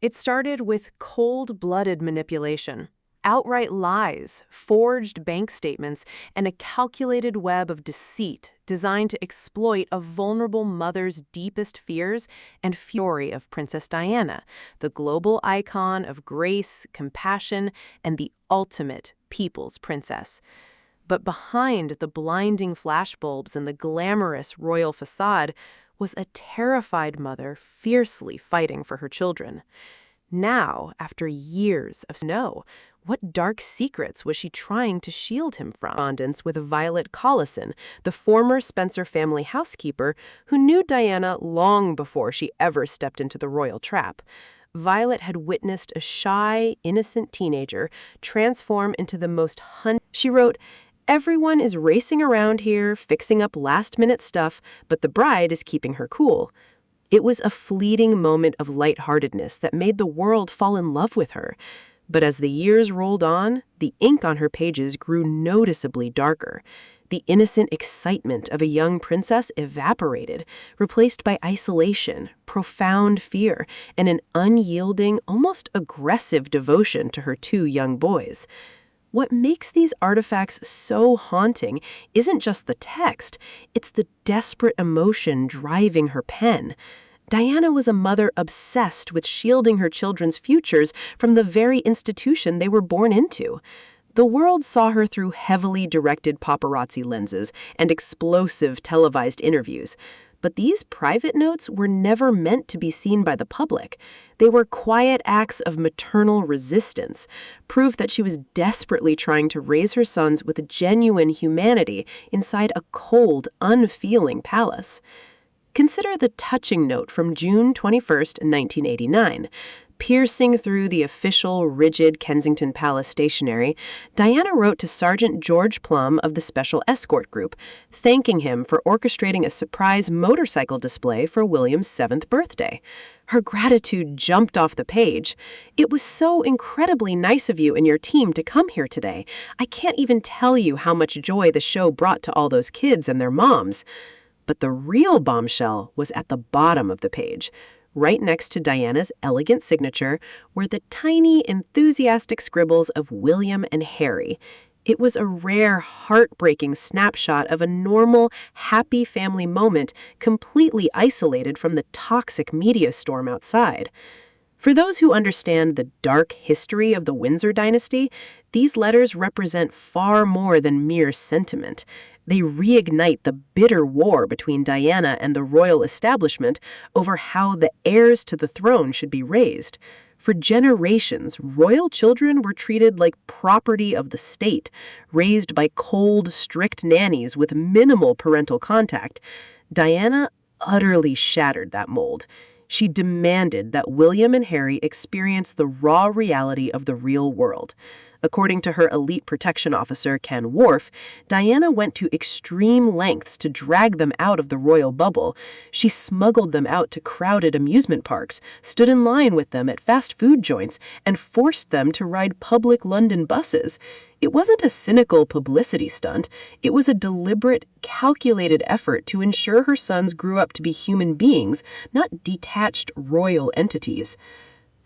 It started with cold-blooded manipulation, outright lies, forged bank statements, and a calculated web of deceit designed to exploit a vulnerable mother's deepest fears and fury of Princess Diana, the global icon of grace, compassion, and the ultimate people's princess. But behind the blinding flashbulbs and the glamorous royal facade was a terrified mother fiercely fighting for her children. Now, after years of snow, what dark secrets was she trying to shield him from? Correspondence with Violet Collison, the former Spencer family housekeeper who knew Diana long before she ever stepped into the royal trap. Violet had witnessed a shy, innocent teenager transform into the most She wrote, "Everyone is racing around here, fixing up last-minute stuff, but the bride is keeping her cool." It was a fleeting moment of lightheartedness that made the world fall in love with her. But as the years rolled on, the ink on her pages grew noticeably darker. The innocent excitement of a young princess evaporated, replaced by isolation, profound fear, and an unyielding, almost aggressive devotion to her two young boys. What makes these artifacts so haunting isn't just the text, it's the desperate emotion driving her pen. Diana was a mother obsessed with shielding her children's futures from the very institution they were born into. The world saw her through heavily directed paparazzi lenses and explosive televised interviews. But these private notes were never meant to be seen by the public. They were quiet acts of maternal resistance, proof that she was desperately trying to raise her sons with genuine humanity inside a cold, unfeeling palace. Consider the touching note from June 21st, 1989. Piercing through the official, rigid Kensington Palace stationery, Diana wrote to Sergeant George Plum of the Special Escort Group, thanking him for orchestrating a surprise motorcycle display for William's 7th birthday. Her gratitude jumped off the page. "It was so incredibly nice of you and your team to come here today. I can't even tell you how much joy the show brought to all those kids and their moms." But the real bombshell was at the bottom of the page. Right next to Diana's elegant signature were the tiny, enthusiastic scribbles of William and Harry. It was a rare, heartbreaking snapshot of a normal, happy family moment completely isolated from the toxic media storm outside. For those who understand the dark history of the Windsor dynasty, these letters represent far more than mere sentiment. They reignite the bitter war between Diana and the royal establishment over how the heirs to the throne should be raised. For generations, royal children were treated like property of the state, raised by cold, strict nannies with minimal parental contact. Diana utterly shattered that mold. She demanded that William and Harry experience the raw reality of the real world. According to her elite protection officer, Ken Worf, Diana went to extreme lengths to drag them out of the royal bubble. She smuggled them out to crowded amusement parks, stood in line with them at fast food joints, and forced them to ride public London buses. It wasn't a cynical publicity stunt. It was a deliberate, calculated effort to ensure her sons grew up to be human beings, not detached royal entities.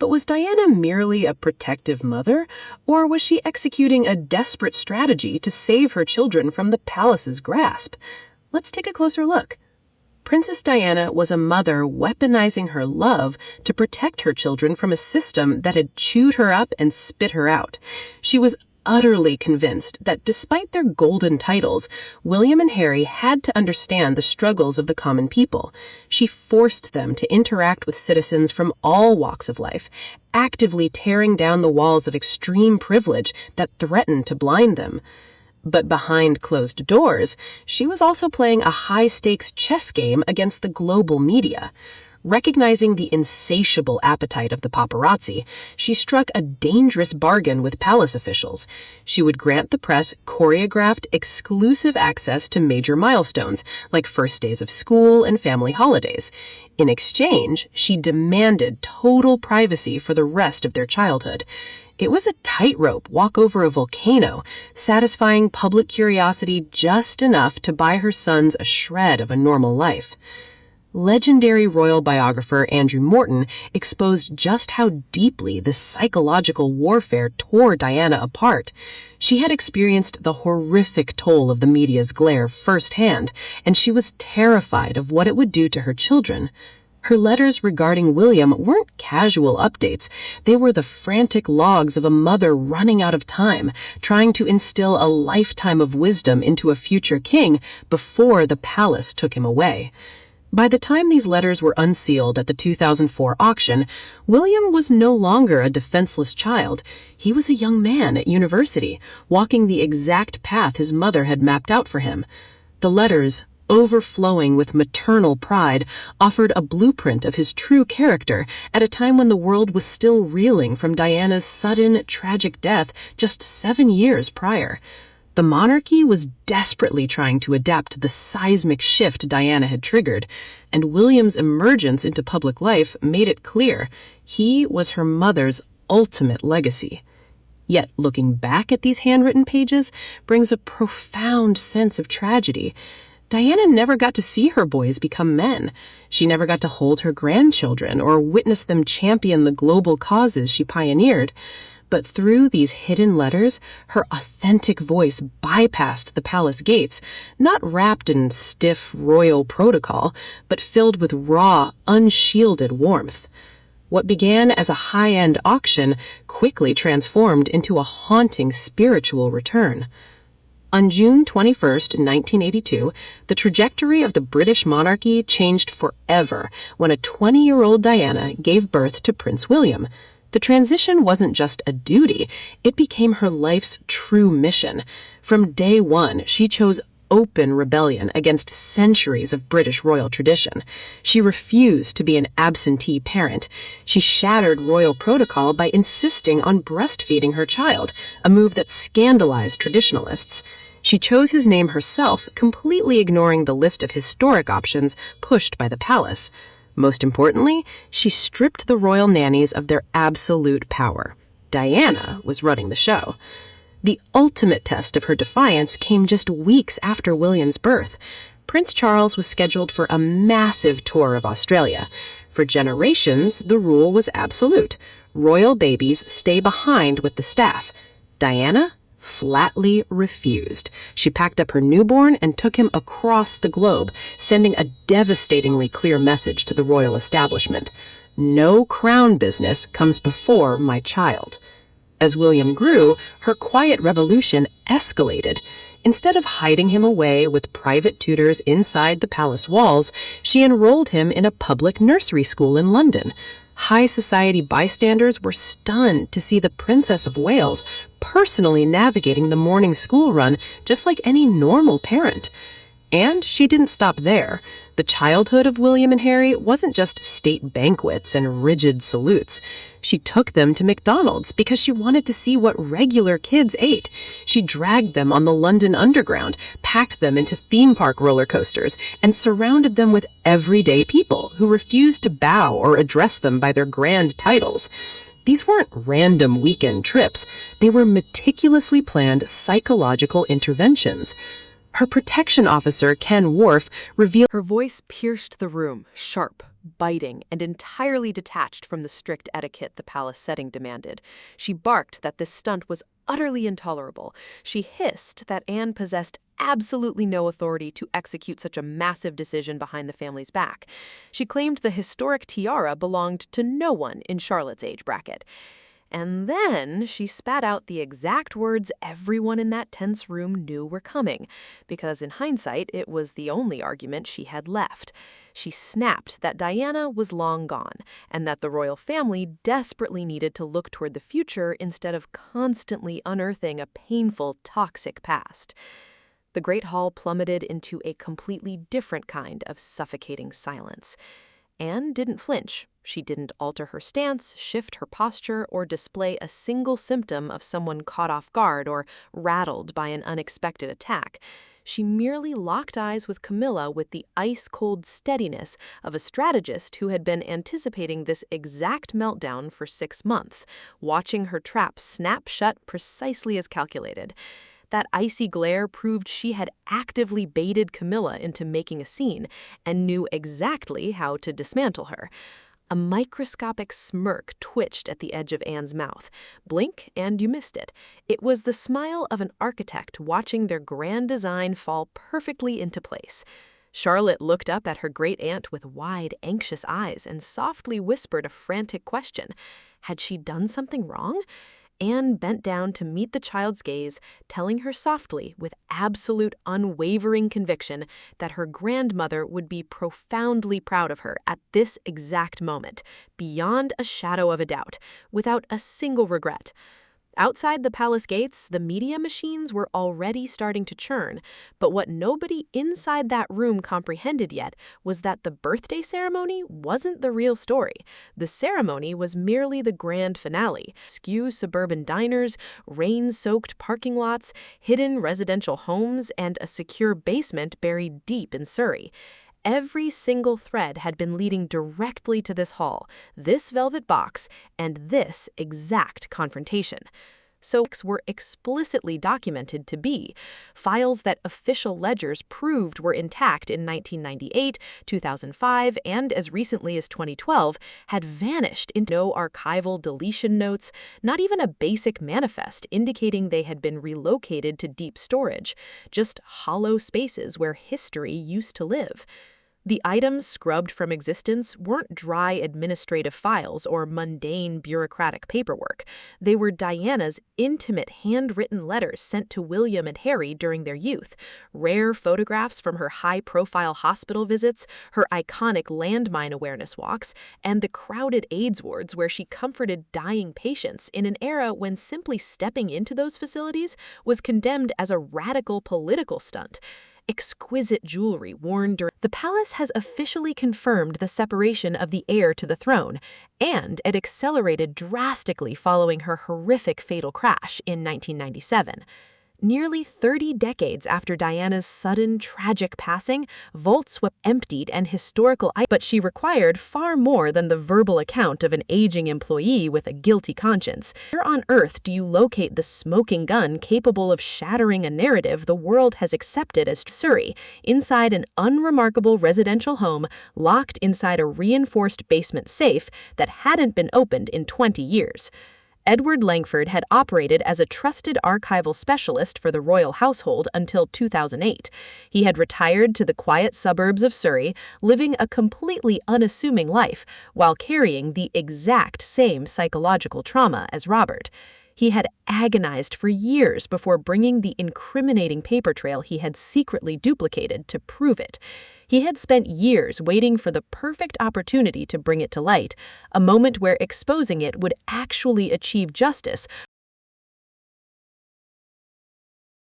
But was Diana merely a protective mother, or was she executing a desperate strategy to save her children from the palace's grasp? Let's take a closer look. Princess Diana was a mother weaponizing her love to protect her children from a system that had chewed her up and spit her out. She was utterly convinced that despite their golden titles, William and Harry had to understand the struggles of the common people. She forced them to interact with citizens from all walks of life, actively tearing down the walls of extreme privilege that threatened to blind them. But behind closed doors, she was also playing a high-stakes chess game against the global media. Recognizing the insatiable appetite of the paparazzi, she struck a dangerous bargain with palace officials. She would grant the press choreographed, exclusive access to major milestones, like first days of school and family holidays. In exchange, she demanded total privacy for the rest of their childhood. It was a tightrope walk over a volcano, satisfying public curiosity just enough to buy her sons a shred of a normal life. Legendary royal biographer Andrew Morton exposed just how deeply this psychological warfare tore Diana apart. She had experienced the horrific toll of the media's glare firsthand, and she was terrified of what it would do to her children. Her letters regarding William weren't casual updates. They were the frantic logs of a mother running out of time, trying to instill a lifetime of wisdom into a future king before the palace took him away. By the time these letters were unsealed at the 2004 auction, William was no longer a defenseless child. He was a young man at university, walking the exact path his mother had mapped out for him. The letters, overflowing with maternal pride, offered a blueprint of his true character at a time when the world was still reeling from Diana's sudden, tragic death just 7 years prior. The monarchy was desperately trying to adapt to the seismic shift Diana had triggered, and William's emergence into public life made it clear he was her mother's ultimate legacy. Yet looking back at these handwritten pages brings a profound sense of tragedy. Diana never got to see her boys become men. She never got to hold her grandchildren or witness them champion the global causes she pioneered. But through these hidden letters, her authentic voice bypassed the palace gates, not wrapped in stiff royal protocol, but filled with raw, unshielded warmth. What began as a high-end auction quickly transformed into a haunting spiritual return. On June 21, 1982, the trajectory of the British monarchy changed forever when a 20-year-old Diana gave birth to Prince William. The transition wasn't just a duty, it became her life's true mission. From day one, she chose open rebellion against centuries of British royal tradition. She refused to be an absentee parent. She shattered royal protocol by insisting on breastfeeding her child, a move that scandalized traditionalists. She chose his name herself, completely ignoring the list of historic options pushed by the palace. Most importantly, she stripped the royal nannies of their absolute power. Diana was running the show. The ultimate test of her defiance came just weeks after William's birth. Prince Charles was scheduled for a massive tour of Australia. For generations, the rule was absolute. Royal babies stay behind with the staff. Diana flatly refused. She packed up her newborn and took him across the globe, sending a devastatingly clear message to the royal establishment. No crown business comes before my child. As William grew, her quiet revolution escalated. Instead of hiding him away with private tutors inside the palace walls, she enrolled him in a public nursery school in London. High society bystanders were stunned to see the Princess of Wales personally navigating the morning school run just like any normal parent. And she didn't stop there. The childhood of William and Harry wasn't just state banquets and rigid salutes. She took them to McDonald's because she wanted to see what regular kids ate. She dragged them on the London Underground, packed them into theme park roller coasters, and surrounded them with everyday people who refused to bow or address them by their grand titles. These weren't random weekend trips. They were meticulously planned psychological interventions. Her protection officer, Ken Worf, revealed her voice pierced the room, sharp, biting, and entirely detached from the strict etiquette the palace setting demanded. She barked that this stunt was utterly intolerable. She hissed that Anne possessed absolutely no authority to execute such a massive decision behind the family's back. She claimed the historic tiara belonged to no one in Charlotte's age bracket. And then she spat out the exact words everyone in that tense room knew were coming, because in hindsight, it was the only argument she had left. She snapped that Diana was long gone, and that the royal family desperately needed to look toward the future instead of constantly unearthing a painful, toxic past. The Great Hall plummeted into a completely different kind of suffocating silence. Anne didn't flinch. She didn't alter her stance, shift her posture, or display a single symptom of someone caught off guard or rattled by an unexpected attack. She merely locked eyes with Camilla with the ice-cold steadiness of a strategist who had been anticipating this exact meltdown for 6 months, watching her trap snap shut precisely as calculated. That icy glare proved she had actively baited Camilla into making a scene and knew exactly how to dismantle her. A microscopic smirk twitched at the edge of Anne's mouth. Blink, and you missed it. It was the smile of an architect watching their grand design fall perfectly into place. Charlotte looked up at her great-aunt with wide, anxious eyes and softly whispered a frantic question. Had she done something wrong? Anne bent down to meet the child's gaze, telling her softly, with absolute unwavering conviction, that her grandmother would be profoundly proud of her at this exact moment, beyond a shadow of a doubt, without a single regret. Outside the palace gates, the media machines were already starting to churn, but what nobody inside that room comprehended yet was that the birthday ceremony wasn't the real story. The ceremony was merely the grand finale. Skew suburban diners, rain-soaked parking lots, hidden residential homes, and a secure basement buried deep in Surrey. Every single thread had been leading directly to this hall, this velvet box, and this exact confrontation. So were explicitly documented to be files that official ledgers proved were intact in 1998, 2005, and as recently as 2012, had vanished into no archival deletion notes, not even a basic manifest indicating they had been relocated to deep storage, just hollow spaces where history used to live. The items scrubbed from existence weren't dry administrative files or mundane bureaucratic paperwork. They were Diana's intimate handwritten letters sent to William and Harry during their youth, rare photographs from her high-profile hospital visits, her iconic landmine awareness walks, and the crowded AIDS wards where she comforted dying patients in an era when simply stepping into those facilities was condemned as a radical political stunt. Exquisite jewelry worn during the palace has officially confirmed the separation of the heir to the throne, and it accelerated drastically following her horrific fatal crash in 1997. Nearly 30 decades after Diana's sudden, tragic passing, vaults were emptied and historical but she required far more than the verbal account of an aging employee with a guilty conscience. Where on earth do you locate the smoking gun capable of shattering a narrative the world has accepted as Surrey, inside an unremarkable residential home locked inside a reinforced basement safe that hadn't been opened in 20 years? Edward Langford had operated as a trusted archival specialist for the royal household until 2008. He had retired to the quiet suburbs of Surrey, living a completely unassuming life while carrying the exact same psychological trauma as Robert. He had agonized for years before bringing the incriminating paper trail he had secretly duplicated to prove it. He had spent years waiting for the perfect opportunity to bring it to light, a moment where exposing it would actually achieve justice